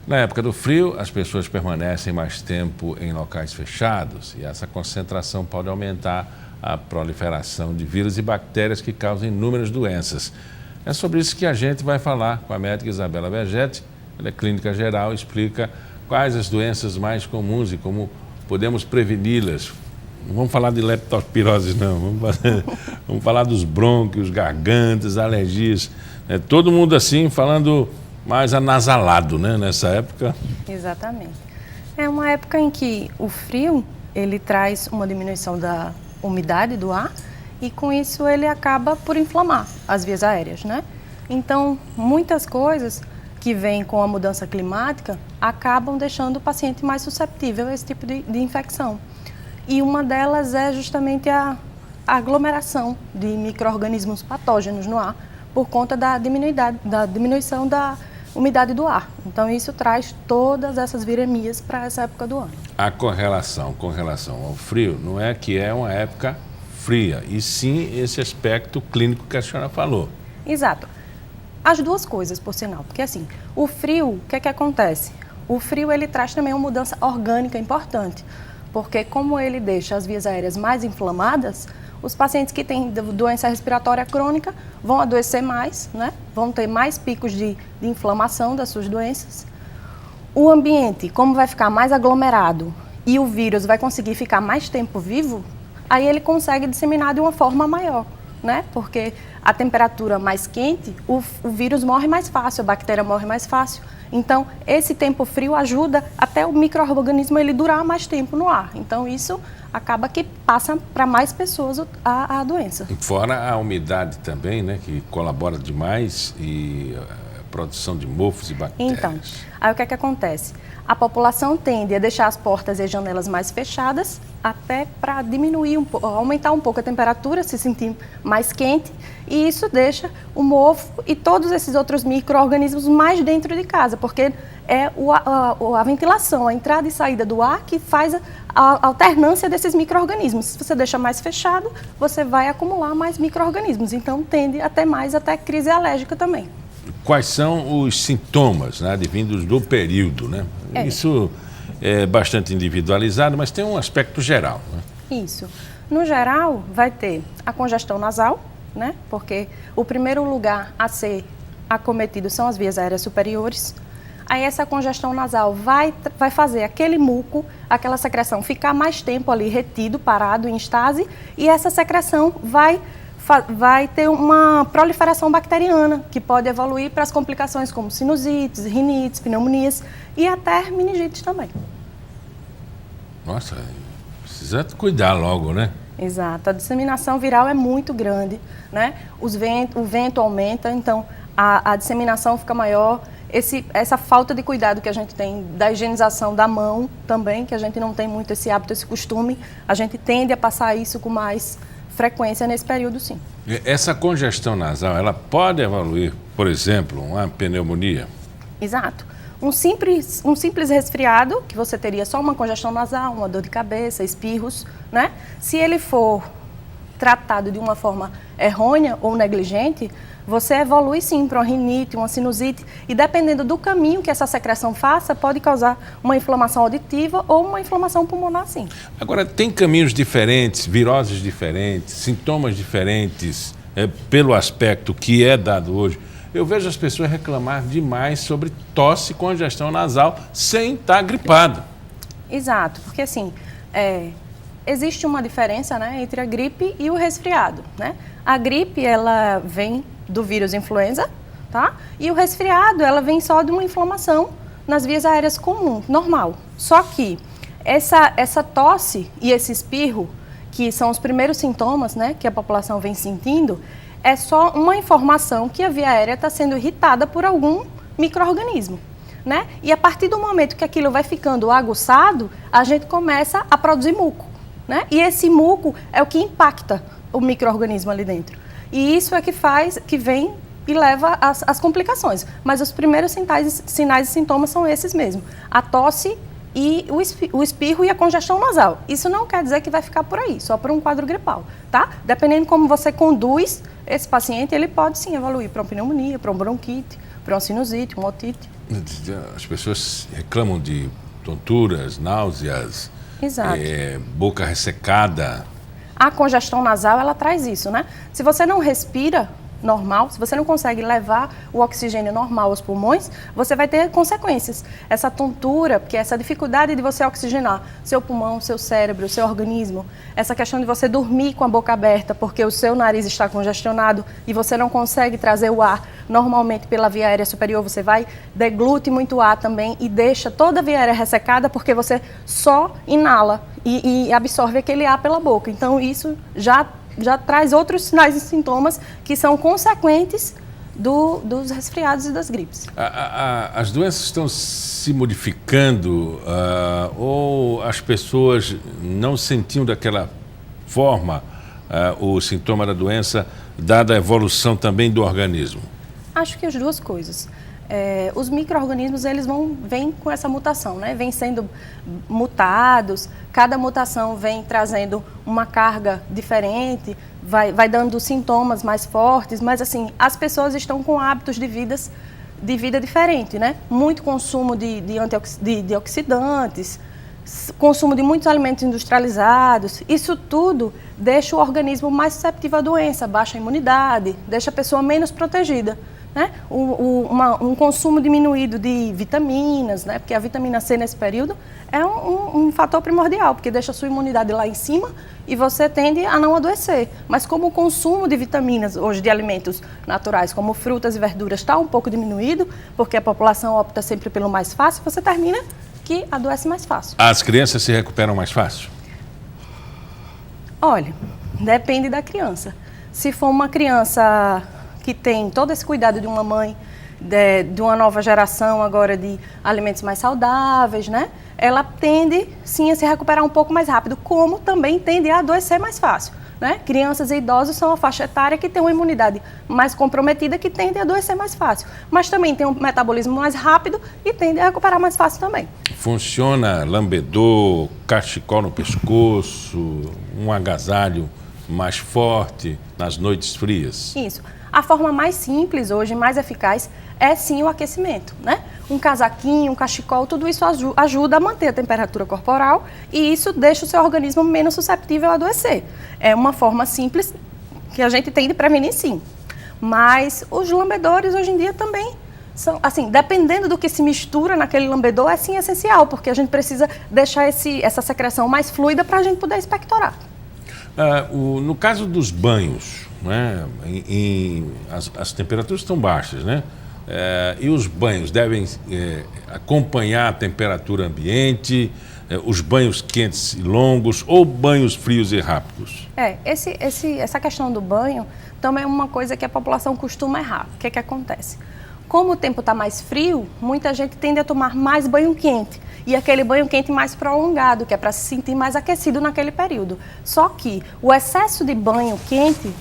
Na época do frio, as pessoas permanecem mais tempo em locais fechados e essa concentração pode aumentar a proliferação de vírus e bactérias que causam inúmeras doenças. É sobre isso que a gente vai falar com a médica Isabela Vegetti. Ela é clínica geral e explica quais as doenças mais comuns e como podemos preveni-las. Não vamos falar de leptospirose, não. Vamos falar dos brônquios, gargantas, alergias. Todo mundo assim falando mais anasalado, né, nessa época. Exatamente. É uma época em que o frio, ele traz uma diminuição da umidade do ar e com isso ele acaba por inflamar as vias aéreas, né? Então, muitas coisas que vêm com a mudança climática acabam deixando o paciente mais susceptível a esse tipo de infecção. E uma delas é justamente a aglomeração de micro-organismos patógenos no ar por conta da diminuição da umidade do ar. Então, isso traz todas essas viremias para essa época do ano. A correlação com relação ao frio não é que é uma época fria, e sim esse aspecto clínico que a senhora falou. Exato. As duas coisas, por sinal, porque assim, o frio, o que é que acontece? O frio, ele traz também uma mudança orgânica importante, porque como ele deixa as vias aéreas mais inflamadas, os pacientes que têm doença respiratória crônica vão adoecer mais, né? Vão ter mais picos de inflamação das suas doenças. O ambiente, como vai ficar mais aglomerado e o vírus vai conseguir ficar mais tempo vivo, aí ele consegue disseminar de uma forma maior, né? Porque a temperatura mais quente, o vírus morre mais fácil, a bactéria morre mais fácil. Então, esse tempo frio ajuda até o micro-organismo ele durar mais tempo no ar. Então, isso acaba que passa para mais pessoas a doença. Fora a umidade também, né, que colabora demais e a produção de mofos e bactérias. Então, aí o que é que acontece? A população tende a deixar as portas e as janelas mais fechadas, até para diminuir aumentar um pouco a temperatura, se sentir mais quente, e isso deixa o mofo e todos esses outros micro-organismos mais dentro de casa, porque é a ventilação, a entrada e saída do ar que faz a alternância desses micro-organismos. Se você deixa mais fechado, você vai acumular mais micro-organismos, então tende a ter mais até crise alérgica também. Quais são os sintomas, né, advindos do período, né? Isso é bastante individualizado, mas tem um aspecto geral, né? Isso. No geral, vai ter a congestão nasal, né? Porque o primeiro lugar a ser acometido são as vias aéreas superiores. Aí essa congestão nasal vai fazer aquele muco, aquela secreção ficar mais tempo ali retido, parado em estase, e essa secreção vai ter uma proliferação bacteriana, que pode evoluir para as complicações como sinusites, rinites, pneumonias e até meningites também. Nossa, precisa cuidar logo, né? Exato, a disseminação viral é muito grande, né? O vento aumenta, então a disseminação fica maior. Essa falta de cuidado que a gente tem da higienização da mão também, que a gente não tem muito esse hábito, esse costume, a gente tende a passar isso com mais frequência nesse período, sim. Essa congestão nasal, ela pode evoluir, por exemplo, uma pneumonia? Exato. Um simples resfriado, que você teria só uma congestão nasal, uma dor de cabeça, espirros, né? Se ele for tratado de uma forma errônea ou negligente, você evolui sim para uma rinite, uma sinusite, e dependendo do caminho que essa secreção faça, pode causar uma inflamação auditiva ou uma inflamação pulmonar, sim. Agora, tem caminhos diferentes, viroses diferentes, sintomas diferentes, pelo aspecto que é dado hoje. Eu vejo as pessoas reclamar demais sobre tosse e congestão nasal sem estar gripado. Exato, porque assim, existe uma diferença, né, entre a gripe e o resfriado, né? A gripe, ela vem do vírus influenza, tá? E o resfriado, ela vem só de uma inflamação nas vias aéreas comum, normal. Só que essa tosse e esse espirro, que são os primeiros sintomas, né, que a população vem sentindo, é só uma informação que a via aérea está sendo irritada por algum micro-organismo, né? E a partir do momento que aquilo vai ficando aguçado, a gente começa a produzir muco, né? E esse muco é o que impacta o micro-organismo ali dentro. E isso é que vem e leva às complicações. Mas os primeiros sinais e sintomas são esses mesmo. A tosse e o espirro e a congestão nasal. Isso não quer dizer que vai ficar por aí, só por um quadro gripal, tá? Dependendo como você conduz esse paciente, ele pode sim evoluir para uma pneumonia, para uma bronquite, para uma sinusite, uma otite. As pessoas reclamam de tonturas, náuseas, Exato. Boca ressecada. A congestão nasal, ela traz isso, né? Se você não respira normal, se você não consegue levar o oxigênio normal aos pulmões, você vai ter consequências. Essa tontura, porque essa dificuldade de você oxigenar seu pulmão, seu cérebro, seu organismo, essa questão de você dormir com a boca aberta porque o seu nariz está congestionado e você não consegue trazer o ar normalmente pela via aérea superior, você vai, deglute muito ar também e deixa toda a via aérea ressecada porque você só inala e absorve aquele ar pela boca. Então isso já traz outros sinais e sintomas que são consequentes dos resfriados e das gripes. As doenças estão se modificando ou as pessoas não sentiam daquela forma o sintoma da doença, dada a evolução também do organismo? Acho que as duas coisas. Os micro-organismos, eles vêm com essa mutação, né? Vêm sendo mutados, cada mutação vem trazendo uma carga diferente, vai dando sintomas mais fortes, mas assim, as pessoas estão com hábitos de vida diferente, né? Muito consumo de oxidantes, consumo de muitos alimentos industrializados, isso tudo deixa o organismo mais suscetível à doença, baixa a imunidade, deixa a pessoa menos protegida. Né? Um consumo diminuído de vitaminas, né? Porque a vitamina C nesse período é um fator primordial, porque deixa a sua imunidade lá em cima e você tende a não adoecer. Mas como o consumo de vitaminas, hoje de alimentos naturais, como frutas e verduras, está um pouco diminuído, porque a população opta sempre pelo mais fácil, você termina que adoece mais fácil. As crianças se recuperam mais fácil? Olha, depende da criança. Se for uma criança que tem todo esse cuidado de uma mãe, de uma nova geração agora de alimentos mais saudáveis, né? Ela tende, sim, a se recuperar um pouco mais rápido, como também tende a adoecer mais fácil, né? Crianças e idosos são a faixa etária que tem uma imunidade mais comprometida, que tende a adoecer mais fácil, mas também tem um metabolismo mais rápido e tende a recuperar mais fácil também. Funciona lambedor, cachecol no pescoço, um agasalho mais forte nas noites frias? Isso. A forma mais simples hoje, mais eficaz, é sim o aquecimento, né? Um casaquinho, um cachecol, tudo isso ajuda a manter a temperatura corporal e isso deixa o seu organismo menos susceptível a adoecer. É uma forma simples que a gente tem de prevenir, sim. Mas os lambedores hoje em dia também são, assim, dependendo do que se mistura naquele lambedor, é sim essencial, porque a gente precisa deixar essa secreção mais fluida para a gente poder expectorar. No caso dos banhos, né, as temperaturas estão baixas, né? E os banhos devem acompanhar a temperatura ambiente, os banhos quentes e longos ou banhos frios e rápidos? Essa questão do banho também é uma coisa que a população costuma errar. O que é que acontece? Como o tempo está mais frio, muita gente tende a tomar mais banho quente. E aquele banho quente mais prolongado, que é para se sentir mais aquecido naquele período. Só que o excesso de banho quente,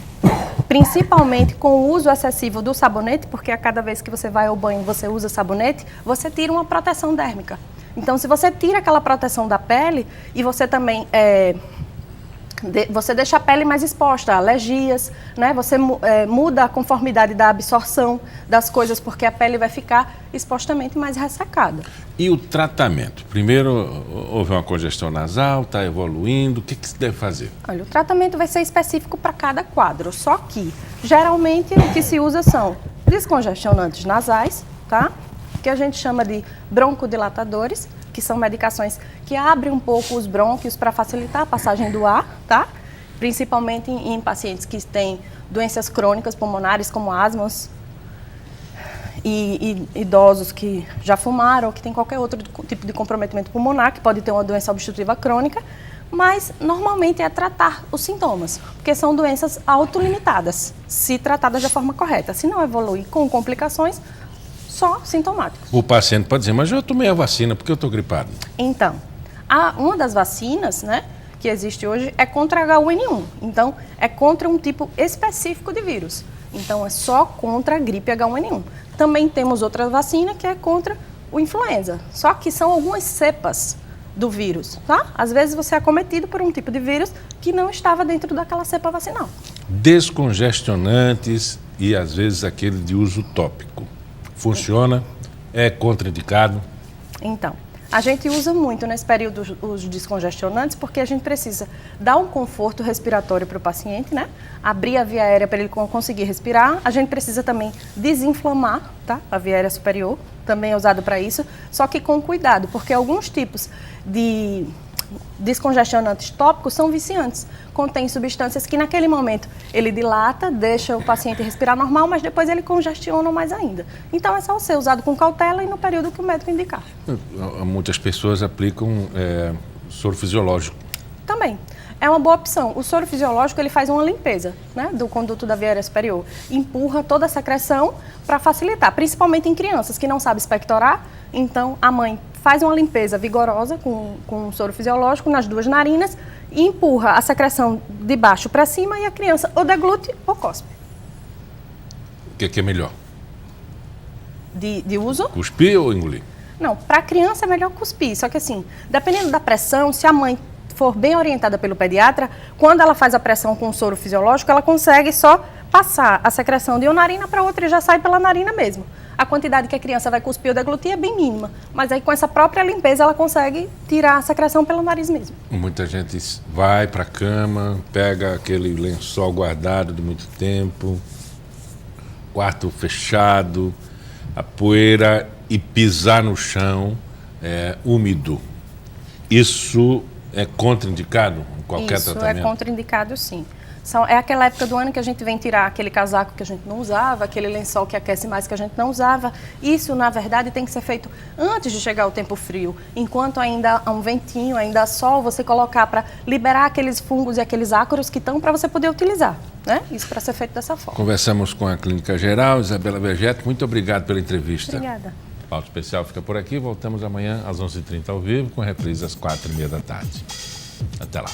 principalmente com o uso excessivo do sabonete, porque a cada vez que você vai ao banho você usa sabonete, você tira uma proteção dérmica. Então, se você tira aquela proteção da pele e você também você deixa a pele mais exposta a alergias, né? Você muda a conformidade da absorção das coisas, porque a pele vai ficar expostamente mais ressecada. E o tratamento? Primeiro, houve uma congestão nasal, está evoluindo, o que se deve fazer? Olha, o tratamento vai ser específico para cada quadro, só que, geralmente, o que se usa são descongestionantes nasais, tá? Que a gente chama de broncodilatadores, que são medicações que abrem um pouco os brônquios para facilitar a passagem do ar, tá? Principalmente em pacientes que têm doenças crônicas pulmonares, como asmas, e idosos que já fumaram ou que têm qualquer outro tipo de comprometimento pulmonar, que pode ter uma doença obstrutiva crônica, mas normalmente é tratar os sintomas, porque são doenças autolimitadas, se tratadas da forma correta. Se não evoluir com complicações, só sintomáticos. O paciente pode dizer, mas eu tomei a vacina porque eu estou gripado. Então, uma das vacinas, né, que existe hoje é contra H1N1. Então, é contra um tipo específico de vírus. Então, é só contra a gripe H1N1. Também temos outra vacina que é contra o influenza. Só que são algumas cepas do vírus, tá? Às vezes você é acometido por um tipo de vírus que não estava dentro daquela cepa vacinal. Descongestionantes e às vezes aquele de uso tópico. Funciona? É contraindicado? Então, a gente usa muito nesse período os descongestionantes porque a gente precisa dar um conforto respiratório para o paciente, né? Abrir a via aérea para ele conseguir respirar. A gente precisa também desinflamar, tá? A via aérea superior também é usado para isso, só que com cuidado, porque alguns tipos de descongestionantes tópicos são viciantes. Contém substâncias que naquele momento ele dilata, deixa o paciente respirar normal, mas depois ele congestiona mais ainda. Então é só ser usado com cautela e no período que o médico indicar. Muitas pessoas aplicam soro fisiológico. Também. É uma boa opção. O soro fisiológico ele faz uma limpeza, né, do conduto da via aérea superior. Empurra toda a secreção para facilitar, principalmente em crianças que não sabem expectorar. Então a mãe faz uma limpeza vigorosa com soro fisiológico nas duas narinas e empurra a secreção de baixo para cima e a criança ou deglute ou cospe. O que é melhor? De uso? Cuspir ou engolir? Não, para a criança é melhor cuspir, só que assim, dependendo da pressão, se a mãe for bem orientada pelo pediatra, quando ela faz a pressão com o soro fisiológico, ela consegue só passar a secreção de uma narina para outra e já sai pela narina mesmo. A quantidade que a criança vai cuspir ou deglutir é bem mínima, mas aí com essa própria limpeza ela consegue tirar a secreção pelo nariz mesmo. Muita gente vai para a cama, pega aquele lençol guardado de muito tempo, quarto fechado, a poeira e pisar no chão úmido. Isso é contraindicado em qualquer tratamento? Isso é contraindicado, sim. É aquela época do ano que a gente vem tirar aquele casaco que a gente não usava, aquele lençol que aquece mais que a gente não usava. Isso, na verdade, tem que ser feito antes de chegar o tempo frio. Enquanto ainda há um ventinho, ainda há sol, você colocar para liberar aqueles fungos e aqueles ácaros que estão para você poder utilizar, né? Isso para ser feito dessa forma. Conversamos com a Clínica Geral, Isabela Vergeto. Muito obrigado pela entrevista. Obrigada. O Pauta Especial fica por aqui. Voltamos amanhã às 11h30 ao vivo, com reprise às 4h30 da tarde. Até lá.